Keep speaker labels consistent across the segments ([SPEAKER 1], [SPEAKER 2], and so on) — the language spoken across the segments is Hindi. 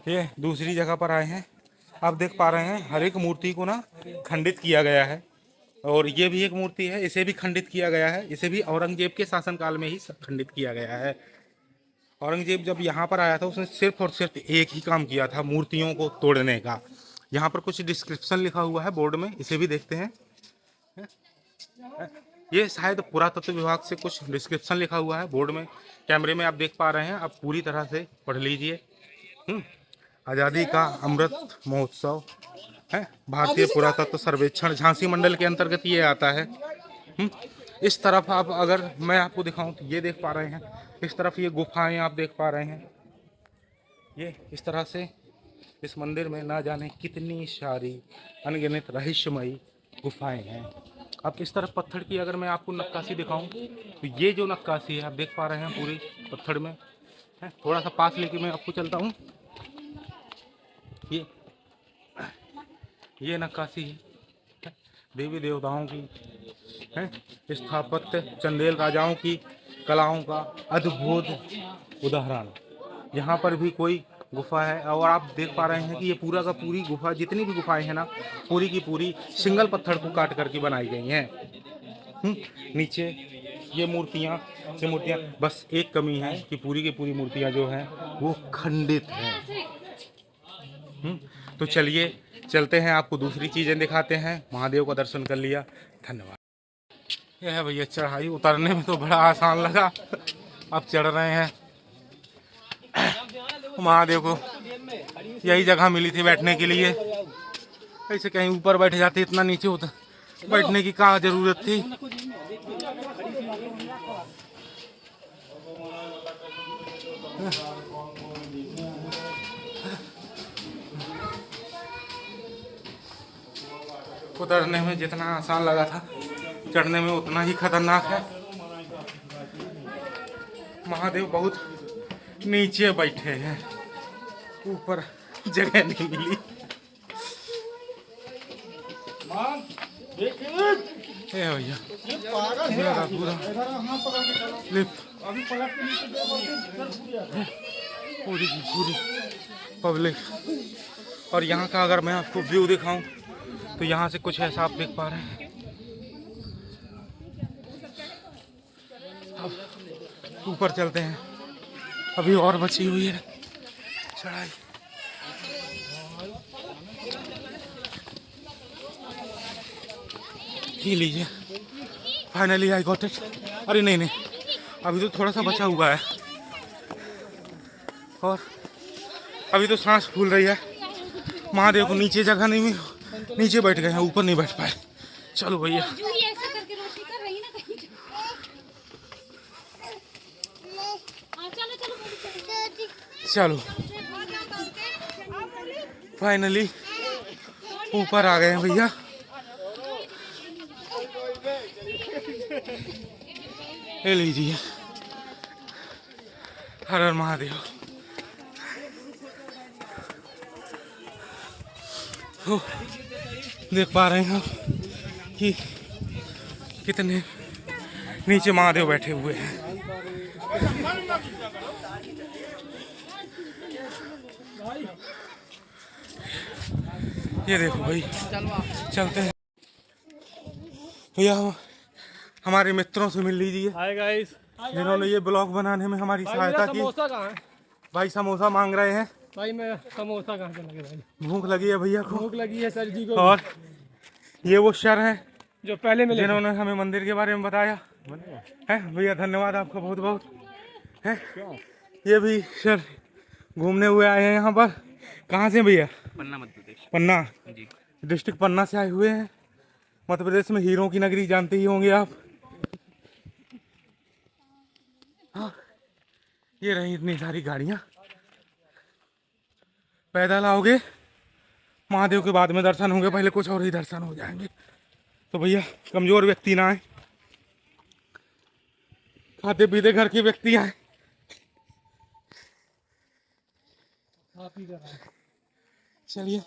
[SPEAKER 1] ये दूसरी जगह पर आए हैं। आप देख पा रहे हैं हर एक मूर्ति को ना खंडित किया गया है। और ये भी एक मूर्ति है, इसे भी खंडित किया गया है। इसे भी औरंगजेब के शासनकाल में ही खंडित किया गया है। औरंगजेब जब यहाँ पर आया था उसने सिर्फ और सिर्फ एक ही काम किया था, मूर्तियों को तोड़ने का। यहाँ पर कुछ डिस्क्रिप्शन लिखा हुआ है बोर्ड में, इसे भी देखते हैं। ये शायद पुरातत्व विभाग से कुछ डिस्क्रिप्शन लिखा हुआ है बोर्ड में। कैमरे में आप देख पा रहे हैं, आप पूरी तरह से पढ़ लीजिए। आज़ादी का अमृत महोत्सव है, भारतीय पुरातत्व सर्वेक्षण झांसी मंडल के अंतर्गत ये आता है। इस तरफ आप अगर मैं आपको दिखाऊं तो ये देख पा रहे हैं, इस तरफ ये गुफाएं आप देख पा रहे हैं। ये इस तरह से इस मंदिर में ना जाने कितनी सारी अनगिनत रहस्यमयी गुफाएं हैं। अब इस तरफ पत्थर की अगर मैं आपको नक्काशी दिखाऊं तो ये जो नक्काशी है आप देख पा रहे हैं पूरी पत्थर में है। थोड़ा सा पास लेके मैं आपको चलता हूँ। ये नक्काशी है देवी देवताओं की है, स्थापत्य चंदेल राजाओं की कलाओं का अद्भुत उदाहरण। यहाँ पर भी कोई गुफा है और आप देख पा रहे हैं कि ये पूरा का पूरी गुफा, जितनी भी गुफाएं हैं ना, पूरी की पूरी सिंगल पत्थर को काट करके बनाई गई हैं। नीचे ये मूर्तियाँ बस एक कमी है कि पूरी की पूरी मूर्तियाँ जो हैं वो खंडित हैं। तो चलिए चलते हैं, आपको दूसरी चीज़ें दिखाते हैं। महादेव का दर्शन कर लिया, धन्यवाद। यह है भैया चढ़ाई, उतरने में तो बड़ा आसान लगा। अब चढ़ रहे हैं। महादेव को यही जगह मिली थी बैठने के लिए, ऐसे कहीं ऊपर बैठ जाते, इतना नीचे होता, बैठने की क्या जरूरत थी। उतरने में जितना आसान लगा था, चढ़ने में उतना ही खतरनाक है। महादेव बहुत नीचे बैठे हैं, ऊपर जगह नहीं मिली। भैया पूरा पूरी पूरी पब्लिक। और यहाँ का अगर मैं आपको व्यू दिखाऊं तो यहाँ से कुछ ऐसा आप देख पा रहे हैं। अब ऊपर चलते हैं, अभी और बची हुई है चढ़ाई। ये लीजिए, फाइनली आई गॉट इट। अरे नहीं, अभी तो थोड़ा सा बचा हुआ है और अभी तो सांस फूल रही है। महादेव को नीचे जगह नहीं मिली, नीचे बैठ गए हैं, ऊपर नहीं बैठ पाए। चलो भैया, चलो फाइनली ऊपर आ गए हैं भैया। ले लीजिए, हर हर महादेव। देख पा रहे हैं कि कितने नीचे महादेव बैठे हुए हैं। ये देखो भाई, चलते हैं भैया। हमारे मित्रों से मिल लीजिए।
[SPEAKER 2] हाय गाइस,
[SPEAKER 1] जिन्होंने ये ब्लॉग बनाने में हमारी सहायता की।
[SPEAKER 2] समोसा कहाँ है
[SPEAKER 1] भाई? समोसा मांग रहे हैं
[SPEAKER 2] भाई। मैं समोसा कहाँ से लगे भाई?
[SPEAKER 1] भूख लगी है भैया को।
[SPEAKER 2] भूख लगी है सर जी को।
[SPEAKER 1] और ये वो सर हैं
[SPEAKER 2] जो पहले मिले,
[SPEAKER 1] जिन्होंने हमें मंदिर के बारे में बताया है। भैया धन्यवाद आपका बहुत बहुत है। ये भी सर घूमने हुए आए हैं यहाँ पर। कहाँ से भैया?
[SPEAKER 3] पन्ना मध्य प्रदेश।
[SPEAKER 1] पन्ना
[SPEAKER 3] जी।
[SPEAKER 1] डिस्ट्रिक्ट पन्ना से आए हुए हैं। मध्य प्रदेश में हीरों की नगरी जानते ही होंगे आप। हाँ, ये रही इतनी सारी गाड़ियाँ। पैदल आओगे, महादेव के बाद में दर्शन होंगे, पहले कुछ और ही दर्शन हो जाएंगे। तो भैया कमजोर व्यक्ति ना आए, खाते पीते घर के व्यक्ति आए। चलिए।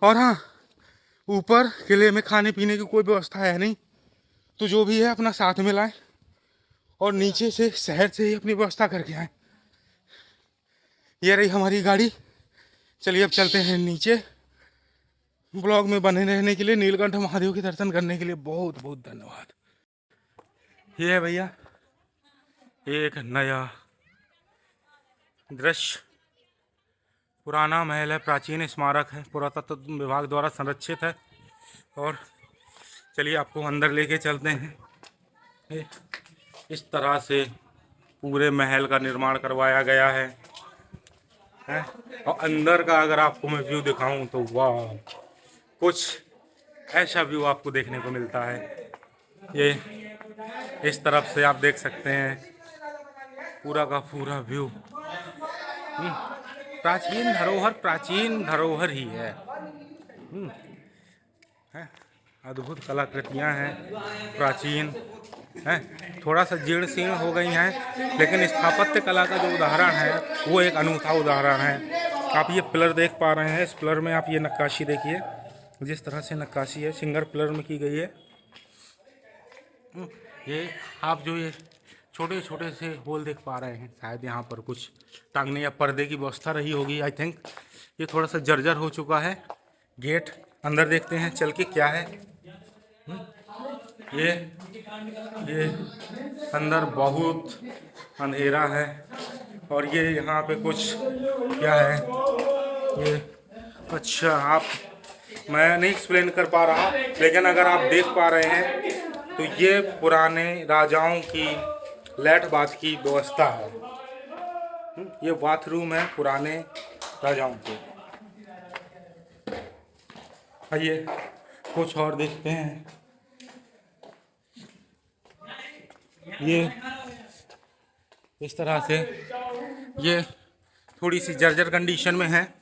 [SPEAKER 1] और हाँ, ऊपर किले में खाने पीने की कोई व्यवस्था है नहीं, तो जो भी है अपना साथ में लाएं और नीचे से शहर से ही अपनी व्यवस्था करके आए। ये रही हमारी गाड़ी। चलिए अब चलते हैं नीचे। ब्लॉग में बने रहने के लिए, नीलकंठ महादेव के दर्शन करने के लिए बहुत बहुत धन्यवाद। ये है भैया एक नया दृश्य। पुराना महल है, प्राचीन स्मारक है, पुरातत्व विभाग द्वारा संरक्षित है। और चलिए आपको अंदर लेके चलते हैं। इस तरह से पूरे महल का निर्माण करवाया गया है। और अंदर का अगर आपको मैं व्यू दिखाऊं तो वाह, कुछ ऐसा व्यू आपको देखने को मिलता है। ये इस तरफ से आप देख सकते हैं पूरा का पूरा व्यू। प्राचीन धरोहर ही है। अद्भुत कलाकृतियाँ हैं, प्राचीन हैं, थोड़ा सा जीर्ण शीर्ण हो गई हैं, लेकिन स्थापत्य कला का जो उदाहरण है वो एक अनूठा उदाहरण है। आप ये पिलर देख पा रहे हैं, इस पिलर में आप ये नक्काशी देखिए, जिस तरह से नक्काशी है सिंगल पिलर में की गई है। ये आप जो ये छोटे छोटे से होल देख पा रहे हैं, शायद यहाँ पर कुछ टांगने या पर्दे की व्यवस्था रही होगी। आई थिंक ये थोड़ा सा जर्जर हो चुका है। गेट अंदर देखते हैं चल के क्या है। ये अंदर बहुत अंधेरा है। और ये यहाँ पे कुछ क्या है ये, अच्छा आप, मैं नहीं एक्सप्लेन कर पा रहा, लेकिन अगर आप देख पा रहे हैं तो ये पुराने राजाओं की लेट बाथ की व्यवस्था है। ये बाथरूम है पुराने राजाओं के। आइए कुछ और देखते हैं। ये इस तरह से ये थोड़ी सी जर्जर कंडीशन में है,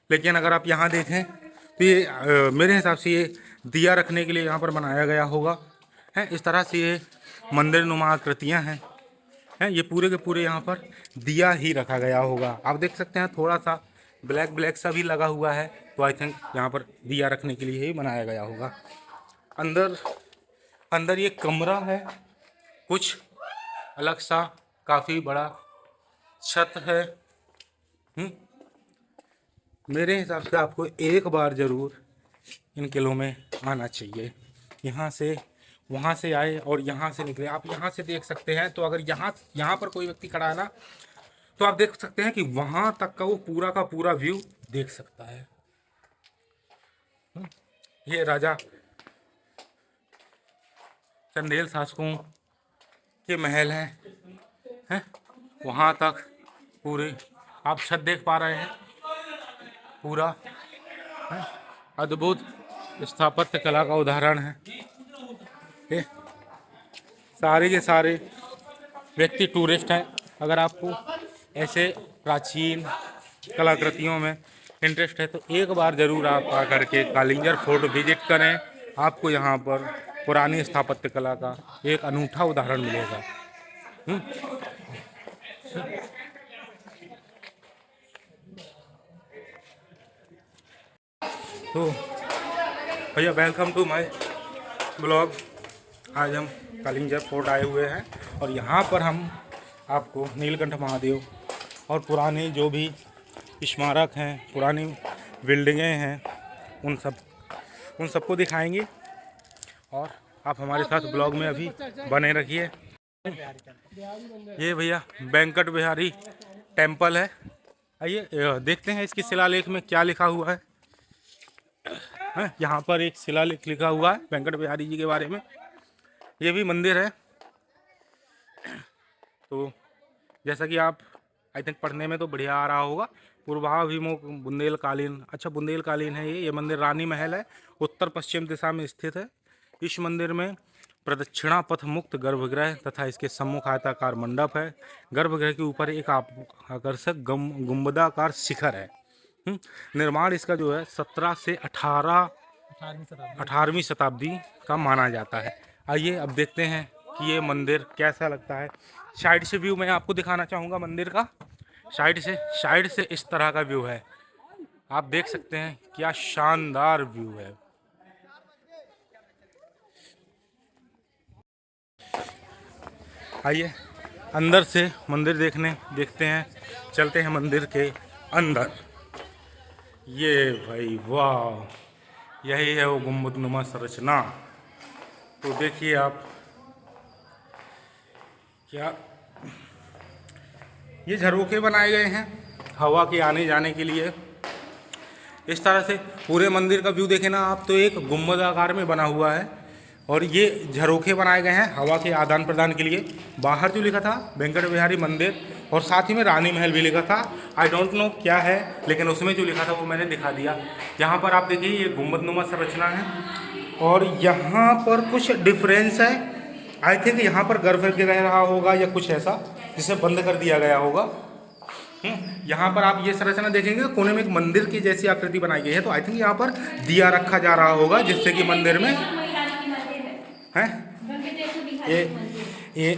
[SPEAKER 1] लेकिन अगर आप यहाँ देखें तो ये मेरे हिसाब से ये दिया रखने के लिए यहाँ पर बनाया गया होगा। है इस तरह से ये मंदिर नुमा आकृतियाँ हैं। ये पूरे के पूरे यहाँ पर दिया ही रखा गया होगा। आप देख सकते हैं थोड़ा सा ब्लैक सा भी लगा हुआ है, तो आई थिंक यहाँ पर दिया रखने के लिए ही बनाया गया होगा। अंदर ये कमरा है, कुछ अलग सा, काफ़ी बड़ा छत है। मेरे हिसाब से आपको एक बार ज़रूर इन किलों में आना चाहिए। यहाँ से वहाँ से आए और यहाँ से निकले। आप यहाँ से देख सकते हैं, तो अगर यहाँ पर कोई व्यक्ति खड़ा है ना, तो आप देख सकते हैं कि वहाँ तक का वो पूरा का पूरा व्यू देख सकता है। ये राजा चंदेल शासकों के महल हैं। वहाँ तक पूरे आप छत देख पा रहे हैं, पूरा अद्भुत स्थापत्य कला का उदाहरण है। ये सारे के सारे व्यक्ति टूरिस्ट हैं। अगर आपको ऐसे प्राचीन कलाकृतियों में इंटरेस्ट है तो एक बार ज़रूर आप आकर के कालिंजर फोर्ट विजिट करें। आपको यहाँ पर पुरानी स्थापत्य कला का एक अनूठा उदाहरण मिलेगा। तो भैया वेलकम टू माय ब्लॉग। आज हम कालिंजर फोर्ट आए हुए हैं और यहाँ पर हम आपको नीलकंठ महादेव और पुराने जो भी स्मारक हैं, पुरानी बिल्डिंगें हैं, उन सबको दिखाएंगे। और आप हमारे साथ ब्लॉग में अभी बने रखिए। ये भैया वेंकट बिहारी टेम्पल है। आइए देखते हैं इसकी शिलालेख में क्या लिखा हुआ है। यहाँ पर एक शिलालेख लिखा हुआ है वेंकट बिहारी जी के बारे में। ये भी मंदिर है। तो जैसा कि आप आई थिंक पढ़ने में तो बढ़िया आ रहा होगा, पूर्वाभिमुख बुंदेलकालीन, अच्छा बुंदेलकालीन है ये मंदिर रानी महल है, उत्तर पश्चिम दिशा में स्थित है। इस मंदिर में प्रदक्षिणा पथ मुक्त गर्भगृह तथा इसके सम्मुख आयताकार मंडप है। गर्भगृह के ऊपर एक आकर्षक गुंबदाकार शिखर है। निर्माण इसका जो है 17 से 18वीं शताब्दी का माना जाता है। आइए अब देखते हैं कि ये मंदिर कैसा लगता है। साइड से व्यू मैं आपको दिखाना चाहूँगा मंदिर का। साइड से इस तरह का व्यू है, आप देख सकते हैं क्या शानदार व्यू है। आइए अंदर से मंदिर देखते हैं, चलते हैं मंदिर के अंदर। ये भाई वाह, यही है वो गुम्बदनुमा संरचना। तो देखिए आप, क्या ये झरोखे बनाए गए हैं हवा के आने जाने के लिए। इस तरह से पूरे मंदिर का व्यू देखें ना आप, तो एक गुम्बद आकार में बना हुआ है और ये झरोखे बनाए गए हैं हवा के आदान प्रदान के लिए। बाहर जो लिखा था वेंकट बिहारी मंदिर, और साथ ही में रानी महल भी लिखा था। आई डोंट नो क्या है, लेकिन उसमें जो लिखा था वो मैंने दिखा दिया। यहाँ पर आप देखिए ये गुम्बदनुमा संरचना है और यहाँ पर कुछ डिफरेंस है। आई थिंक यहाँ पर गर्भगृह रहा होगा या कुछ ऐसा, जिसे बंद कर दिया गया होगा। यहाँ पर आप ये संरचना देखेंगे तो कोने में एक मंदिर की जैसी आकृति बनाई गई है। तो आई थिंक यहाँ पर दिया रखा जा रहा होगा, जिससे कि मंदिर में है ये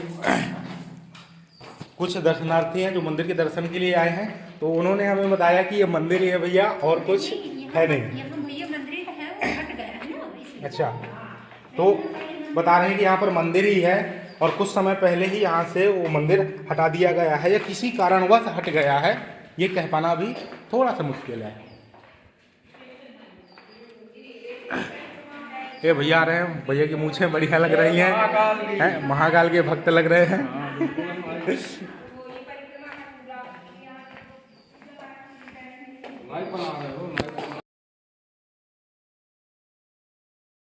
[SPEAKER 1] कुछ दर्शनार्थी हैं जो मंदिर के दर्शन के लिए आए हैं। तो उन्होंने हमें बताया कि ये मंदिर ही है भैया, और कुछ है नहीं। अच्छा, तो बता रहे हैं कि यहाँ पर मंदिर ही है और कुछ समय पहले ही यहाँ से वो मंदिर हटा दिया गया है या किसी कारणवश हट गया है, ये कह पाना भी थोड़ा सा मुश्किल है। ये भैया आ रहे हैं, भैया की मूछें बढ़िया लग रही हैं, महाकाल के भक्त लग रहे हैं।